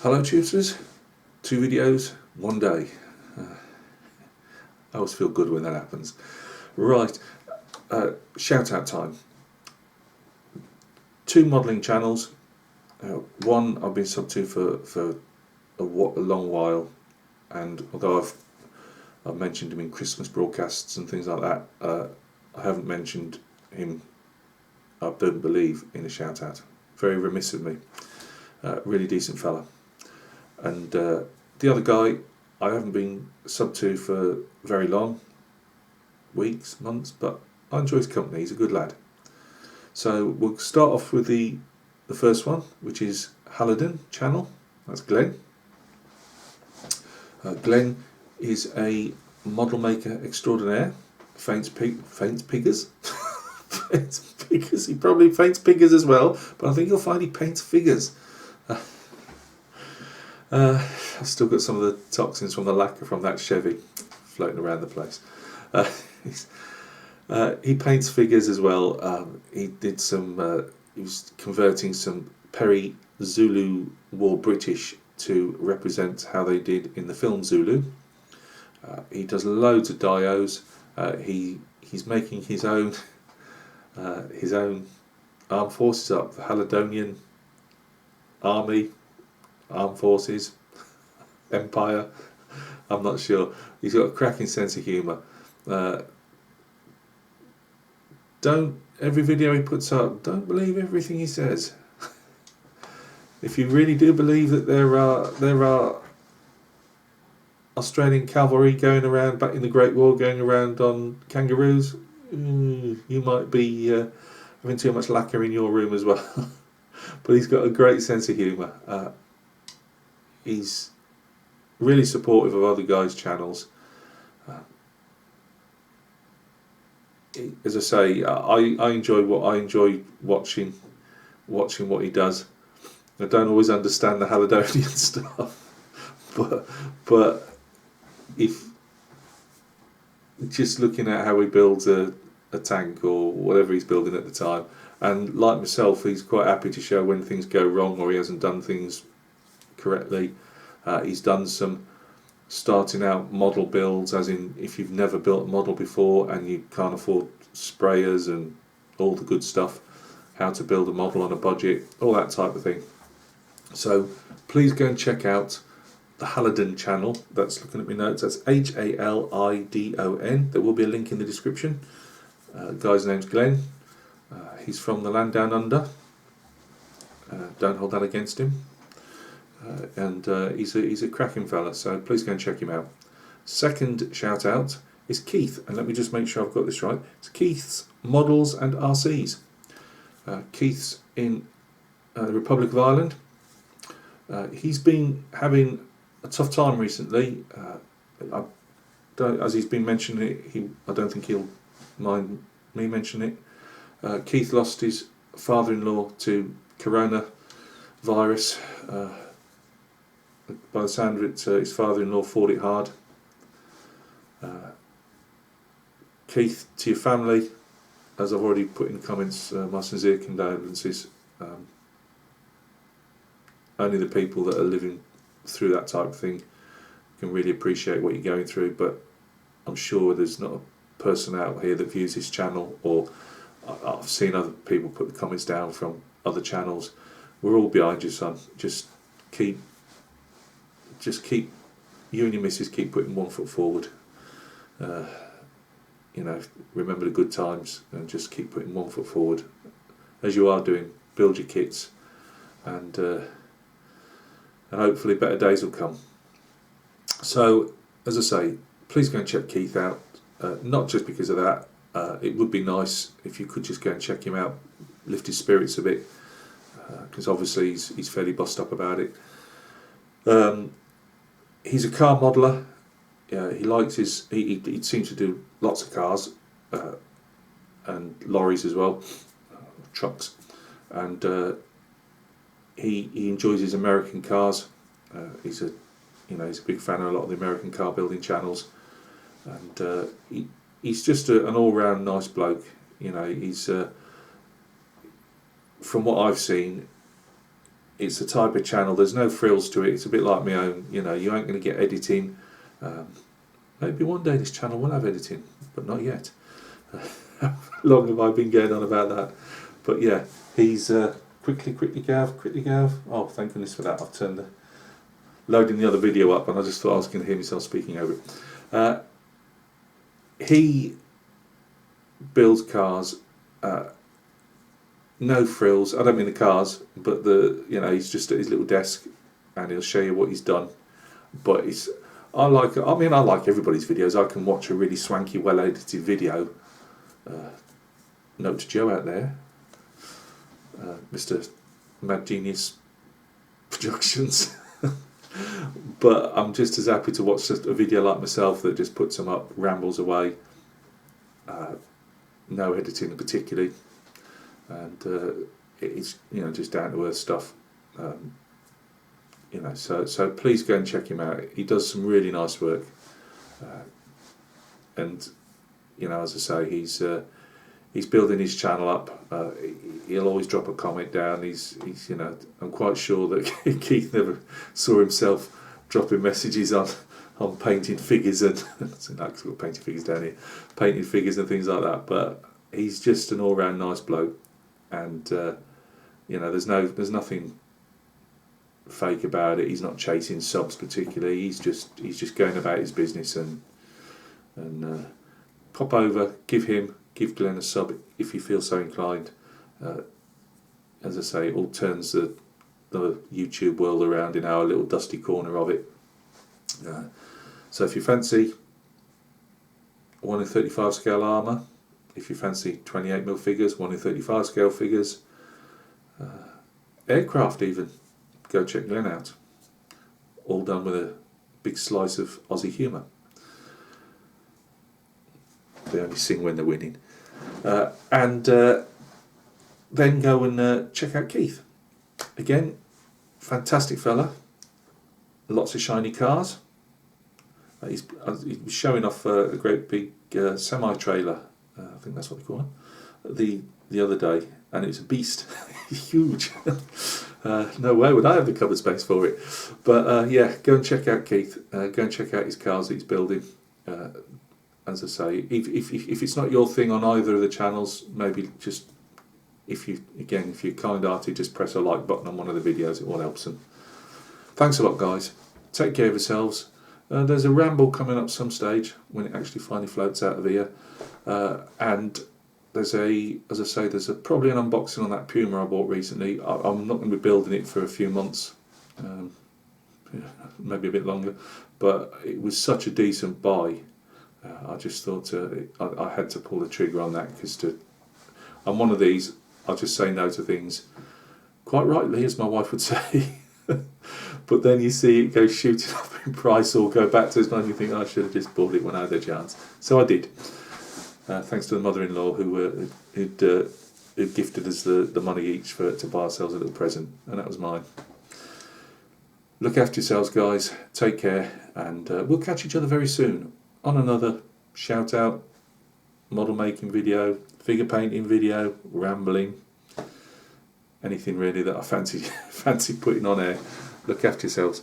Hello tutors, 2 videos, 1 day. I always feel good when that happens. Right, shout out time. 2 modelling channels. One I've been sub to for a long while, and although I've mentioned him in Christmas broadcasts and things like that, I haven't mentioned him, I don't believe, in a shout out. Very remiss of me. Really decent fella. And the other guy I haven't been sub to for very long, weeks, months, but I enjoy his company. He's a good lad. So we'll start off with the first one, which is Halidon channel. That's Glenn. Glenn is a model maker extraordinaire. Faints piggers. Faints piggers. He probably faints piggers as well, but I think you'll find he paints figures. I've still got some of the toxins from the lacquer from that Chevy floating around the place. He paints figures as well. He did some. He was converting some Peri Zulu War British to represent how they did in the film Zulu. He does loads of dios. He's making his own armed forces up, the Haladonian army, armed forces, empire. I'm not sure. He's got a cracking sense of humour. Every video he puts up, don't believe everything he says. If you really do believe that there are Australian cavalry going around back in the Great War, going around on kangaroos, you might be having too much lacquer in your room as well. But he's got a great sense of humour. He's really supportive of other guys' channels. As I say, I enjoy watching what he does. I don't always understand the Haladonian stuff, but if just looking at how he builds a tank or whatever he's building at the time, and like myself, he's quite happy to show when things go wrong or he hasn't done things correctly. He's done some starting out model builds, as in if you've never built a model before and you can't afford sprayers and all the good stuff, how to build a model on a budget, all that type of thing. So please go and check out the Halidon channel. That's looking at my notes. That's Halidon. There will be a link in the description. Guy's name's Glenn. He's from the land down under. Don't hold that against him. And he's a cracking fella, so please go and check him out. Second shout out is Keith, and let me just make sure I've got this right. It's Keith's Models and RCs. Keith's in the Republic of Ireland. He's been having a tough time recently. As he's been mentioning it, I don't think he'll mind me mentioning it. Keith lost his father-in-law to coronavirus. By the sound of it, his father-in-law fought it hard. Keith, to your family, as I've already put in comments, my sincere condolences. Only the people that are living through that type of thing can really appreciate what you're going through, but I'm sure there's not a person out here that views this channel, or I've seen other people put the comments down from other channels. We're all behind you, son. Just keep you and your missus keep putting 1 foot forward. Remember the good times and just keep putting 1 foot forward, as you are doing. Build your kits, and hopefully better days will come. So, as I say, please go and check Keith out. Not just because of that. It would be nice if you could just go and check him out, lift his spirits a bit, because obviously he's fairly bossed up about it. He's a car modeller. He likes he seems to do lots of cars and lorries as well, trucks, and he enjoys his American cars. He's a big fan of a lot of the American car building channels, and he's just an all-round nice bloke. He's from what I've seen, it's a type of channel, there's no frills to it, it's a bit like my own, you know, you ain't going to get editing. Maybe one day this channel will have editing, but not yet. How long have I been going on about that? But yeah, he's quickly Gav. Oh, thank goodness for that. I've turned loading the other video up, and I just thought I was going to hear myself speaking over it. He builds cars, no frills. I don't mean the cars, but he's just at his little desk, and he'll show you what he's done. But I like everybody's videos. I can watch a really swanky, well edited video. Note to Joe out there, Mr. Mad Genius Productions. But I'm just as happy to watch a video like myself that just puts them up, rambles away, no editing particularly, and it's just down to earth stuff. So please go and check him out. He does some really nice work, and as I say, he's building his channel up. He'll always drop a comment down. He's I'm quite sure that Keith never saw himself dropping messages on painting figures and painting figures down here, painting figures and things like that. But he's just an all-round nice bloke, and there's nothing fake about it. He's not chasing subs particularly. He's just going about his business, and pop over, give Glenn a sub if you feel so inclined. As I say, it all turns the YouTube world around in our little dusty corner of it. So if you fancy 1 in 35 scale armour, if you fancy 28mm figures, 1 in 35 scale figures, aircraft even, go check Glenn out. All done with a big slice of Aussie humour. They only sing when they're winning. And then go and check out Keith. Again, fantastic fella. Lots of shiny cars. He was showing off a great big semi-trailer. I think that's what they call it. The other day, and it's a beast, huge. No way would I have the cupboard space for it. But yeah, go and check out Keith. Go and check out his cars that he's building. As I say, if it's not your thing on either of the channels, maybe just if you're kind-hearted, just press a like button on one of the videos. It all helps them. Thanks a lot, guys. Take care of yourselves. There's a ramble coming up some stage when it actually finally floats out of here, and there's probably an unboxing on that Puma I bought recently. I'm not going to be building it for a few months, maybe a bit longer, but it was such a decent buy. I just thought I had to pull the trigger on that, because I'm one of these, I'll just say no to things, quite rightly, as my wife would say. But then you see it go shooting up in price or go back to us, and you think, I should have just bought it when I had a chance. So I did. Thanks to the mother-in-law who'd gifted us the money each to buy ourselves a little present, and that was mine. Look after yourselves, guys. Take care, and we'll catch each other very soon on another shout out, model making video, figure painting video, rambling, anything really that I fancy putting on air. Look after yourselves.